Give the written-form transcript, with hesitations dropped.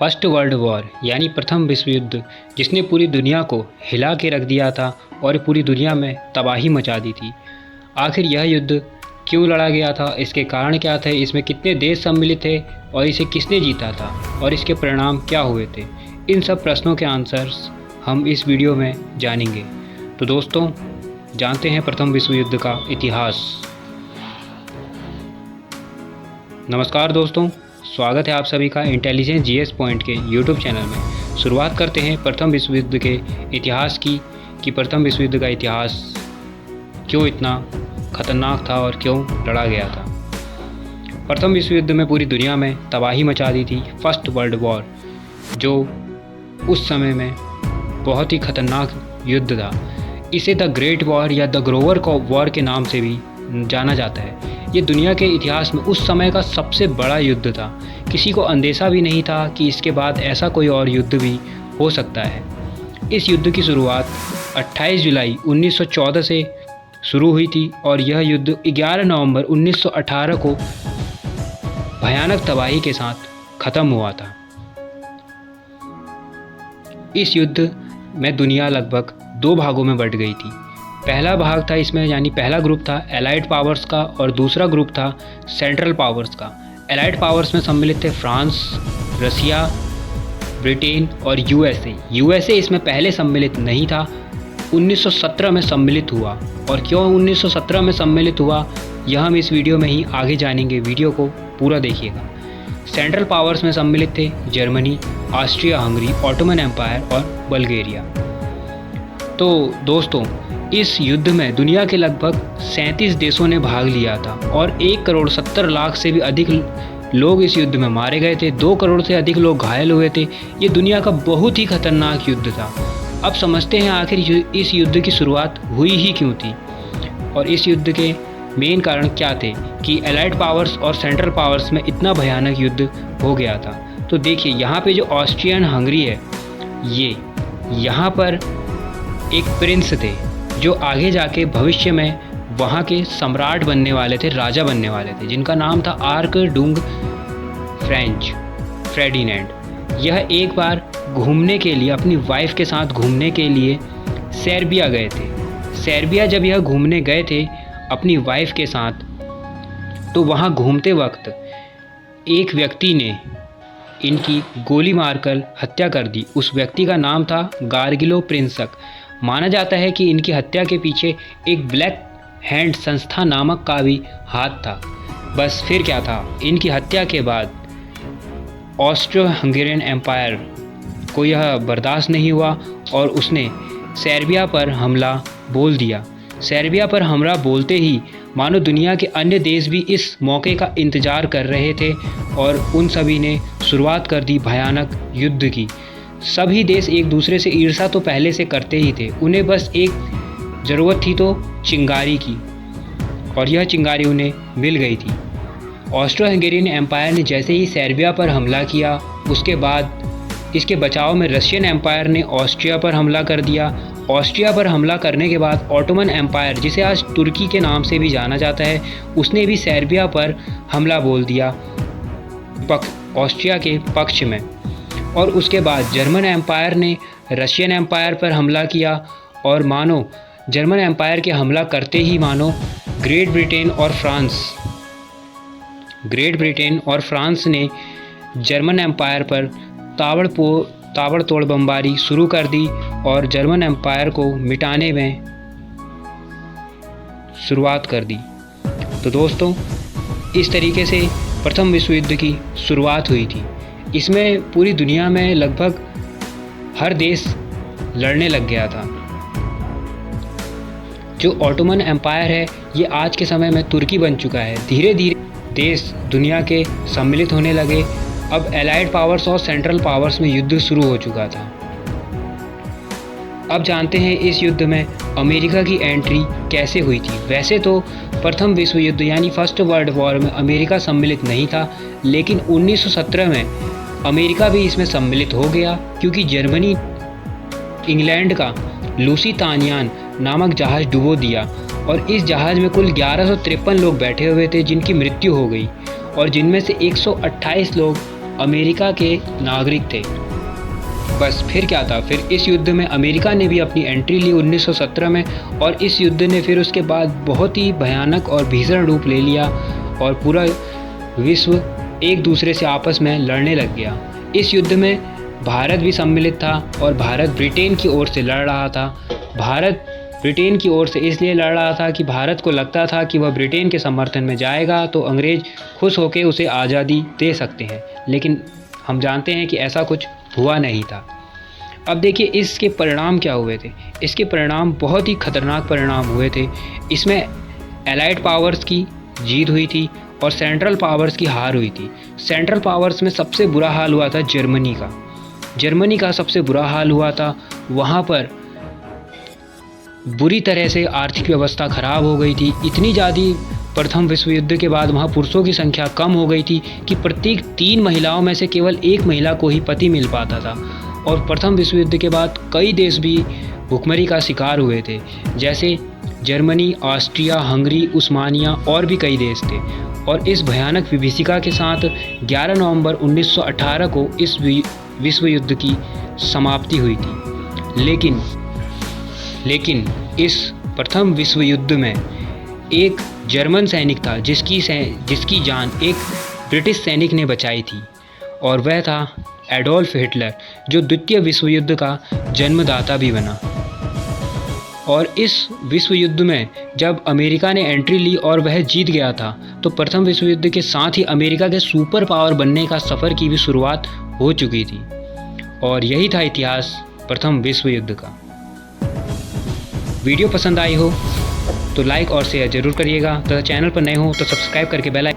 First world war यानी प्रथम विश्व युद्ध, जिसने पूरी दुनिया को हिला के रख दिया था और पूरी दुनिया में तबाही मचा दी थी। आखिर यह युद्ध क्यों लड़ा गया था, इसके कारण क्या थे, इसमें कितने देश सम्मिलित थे और इसे किसने जीता था और इसके परिणाम क्या हुए थे, इन सब प्रश्नों के आंसर्स हम इस वीडियो में जानेंगे। तो दोस्तों, जानते हैं प्रथम विश्व युद्ध का इतिहास। नमस्कार दोस्तों, स्वागत है आप सभी का इंटेलिजेंस जीएस पॉइंट के यूट्यूब चैनल में। शुरुआत करते हैं प्रथम विश्व युद्ध के इतिहास की कि प्रथम विश्व युद्ध का इतिहास क्यों इतना खतरनाक था और क्यों लड़ा गया था। प्रथम विश्व युद्ध में पूरी दुनिया में तबाही मचा दी थी फर्स्ट वर्ल्ड वॉर, जो उस समय में बहुत ही खतरनाक युद्ध था। इसे द ग्रेट वॉर या द ग्रोवर वॉर के नाम से भी जाना जाता है। ये दुनिया के इतिहास में उस समय का सबसे बड़ा युद्ध था। किसी को अंदेशा भी नहीं था कि इसके बाद ऐसा कोई और युद्ध भी हो सकता है। इस युद्ध की शुरुआत 28 जुलाई 1914 से शुरू हुई थी और यह युद्ध 11 नवंबर 1918 को भयानक तबाही के साथ ख़त्म हुआ था। इस युद्ध में दुनिया लगभग 2 भागों में बंट गई थी। पहला भाग था इसमें, यानी पहला ग्रुप था एलाइड पावर्स का और दूसरा ग्रुप था सेंट्रल पावर्स का। एलाइड पावर्स में सम्मिलित थे फ्रांस, रसिया, ब्रिटेन और यूएसए इसमें पहले सम्मिलित नहीं था। 1917 में सम्मिलित हुआ, और क्यों 1917 में सम्मिलित हुआ यह हम इस वीडियो में ही आगे जानेंगे। वीडियो को पूरा देखिएगा। सेंट्रल पावर्स में सम्मिलित थे Germany, Austria Hungary, Ottoman empire और बल्गेरिया। तो दोस्तों, इस युद्ध में दुनिया के लगभग 37 देशों ने भाग लिया था और 1,70,00,000 से भी अधिक लोग इस युद्ध में मारे गए थे। 2 करोड़ से अधिक लोग घायल हुए थे। ये दुनिया का बहुत ही खतरनाक युद्ध था। अब समझते हैं आखिर इस युद्ध की शुरुआत हुई ही क्यों थी और इस युद्ध के मेन कारण क्या थे कि एलाइड पावर्स और सेंट्रल पावर्स में इतना भयानक युद्ध हो गया था। तो देखिए, यहाँ पे जो ऑस्ट्रियन हंगरी है, ये यहाँ पर एक प्रिंस थे जो आगे जाके भविष्य में वहाँ के सम्राट बनने वाले थे, राजा बनने वाले थे, जिनका नाम था आर्कडुंग फेर्डिनेंड। यह एक बार घूमने के लिए, अपनी वाइफ के साथ घूमने के लिए सर्बिया गए थे। सर्बिया जब यह घूमने गए थे अपनी वाइफ के साथ, तो वहाँ घूमते वक्त एक व्यक्ति ने इनकी गोली मारकर हत्या कर दी। उस व्यक्ति का नाम था गार्गिलो प्रिंसक। माना जाता है कि इनकी हत्या के पीछे एक ब्लैक हैंड संस्था नामक का भी हाथ था। बस फिर क्या था, इनकी हत्या के बाद ऑस्ट्रो हंगेरियन एम्पायर को यह बर्दाश्त नहीं हुआ और उसने सर्बिया पर हमला बोल दिया। सर्बिया पर हमला बोलते ही मानो दुनिया के अन्य देश भी इस मौके का इंतज़ार कर रहे थे और उन सभी ने शुरुआत कर दी भयानक युद्ध की। सभी देश एक दूसरे से ईर्ष्या तो पहले से करते ही थे, उन्हें बस एक ज़रूरत थी तो चिंगारी की, और यह चिंगारी उन्हें मिल गई थी। ऑस्ट्रो हंगेरियन एम्पायर ने जैसे ही सर्बिया पर हमला किया, उसके बाद इसके बचाव में रशियन एम्पायर ने ऑस्ट्रिया पर हमला कर दिया। ऑस्ट्रिया पर हमला करने के बाद ऑटोमन एम्पायर, जिसे आज तुर्की के नाम से भी जाना जाता है, उसने भी सर्बिया पर हमला बोल दिया ऑस्ट्रिया के पक्ष में। और उसके बाद जर्मन एम्पायर ने रशियन एम्पायर पर हमला किया और मानो जर्मन एम्पायर के हमला करते ही मानो ग्रेट ब्रिटेन और फ्रांस ने जर्मन एम्पायर पर ताबड़तोड़ बमबारी शुरू कर दी और जर्मन एम्पायर को मिटाने में शुरुआत कर दी। तो दोस्तों, इस तरीके से प्रथम विश्व युद्ध की शुरुआत हुई थी। इसमें पूरी दुनिया में लगभग हर देश लड़ने लग गया था। जो ऑटोमन एम्पायर है, ये आज के समय में तुर्की बन चुका है। धीरे धीरे देश दुनिया के सम्मिलित होने लगे। अब एलाइड पावर्स और सेंट्रल पावर्स में युद्ध शुरू हो चुका था। अब जानते हैं इस युद्ध में अमेरिका की एंट्री कैसे हुई थी। वैसे तो प्रथम विश्व युद्ध यानी फर्स्ट वर्ल्ड वॉर में अमेरिका सम्मिलित नहीं था, लेकिन 1917 में अमेरिका भी इसमें सम्मिलित हो गया, क्योंकि जर्मनी इंग्लैंड का लुसितानियान नामक जहाज़ डुबो दिया और इस जहाज़ में कुल 1153 लोग बैठे हुए थे, जिनकी मृत्यु हो गई और जिनमें से 128 लोग अमेरिका के नागरिक थे। बस फिर क्या था, फिर इस युद्ध में अमेरिका ने भी अपनी एंट्री ली 1917 में, और इस युद्ध ने फिर उसके बाद बहुत ही भयानक और भीषण रूप ले लिया और पूरा विश्व एक दूसरे से आपस में लड़ने लग गया। इस युद्ध में भारत भी सम्मिलित था और भारत ब्रिटेन की ओर से लड़ रहा था। भारत ब्रिटेन की ओर से इसलिए लड़ रहा था कि भारत को लगता था कि वह ब्रिटेन के समर्थन में जाएगा तो अंग्रेज खुश होकर उसे आज़ादी दे सकते हैं, लेकिन हम जानते हैं कि ऐसा कुछ हुआ नहीं था। अब देखिए इसके परिणाम क्या हुए थे। इसके परिणाम बहुत ही खतरनाक परिणाम हुए थे। इसमें एलाइड पावर्स की जीत हुई थी और सेंट्रल पावर्स की हार हुई थी। सेंट्रल पावर्स में सबसे बुरा हाल हुआ था जर्मनी का सबसे बुरा हाल हुआ था। वहाँ पर बुरी तरह से आर्थिक व्यवस्था खराब हो गई थी। इतनी ज़्यादा प्रथम विश्व युद्ध के बाद वहाँ पुरुषों की संख्या कम हो गई थी कि प्रत्येक 3 महिलाओं में से केवल 1 महिला को ही पति मिल पाता था। और प्रथम विश्व युद्ध के बाद कई देश भी भुखमरी का शिकार हुए थे, जैसे जर्मनी, ऑस्ट्रिया, हंगरी, उस्मानिया और भी कई देश थे। और इस भयानक विभीषिका के साथ 11 नवंबर 1918 को इस विश्व युद्ध की समाप्ति हुई थी। लेकिन इस प्रथम विश्व युद्ध में एक जर्मन सैनिक था जिसकी जान एक ब्रिटिश सैनिक ने बचाई थी, और वह था एडोल्फ हिटलर, जो द्वितीय विश्व युद्ध का जन्मदाता भी बना। और इस विश्व युद्ध में जब अमेरिका ने एंट्री ली और वह जीत गया था, तो प्रथम विश्व युद्ध के साथ ही अमेरिका के सुपर पावर बनने का सफ़र की भी शुरुआत हो चुकी थी। और यही था इतिहास प्रथम विश्व युद्ध का। वीडियो पसंद आई हो तो लाइक और शेयर जरूर करिएगा, तथा चैनल पर नए हो तो सब्सक्राइब करके बेल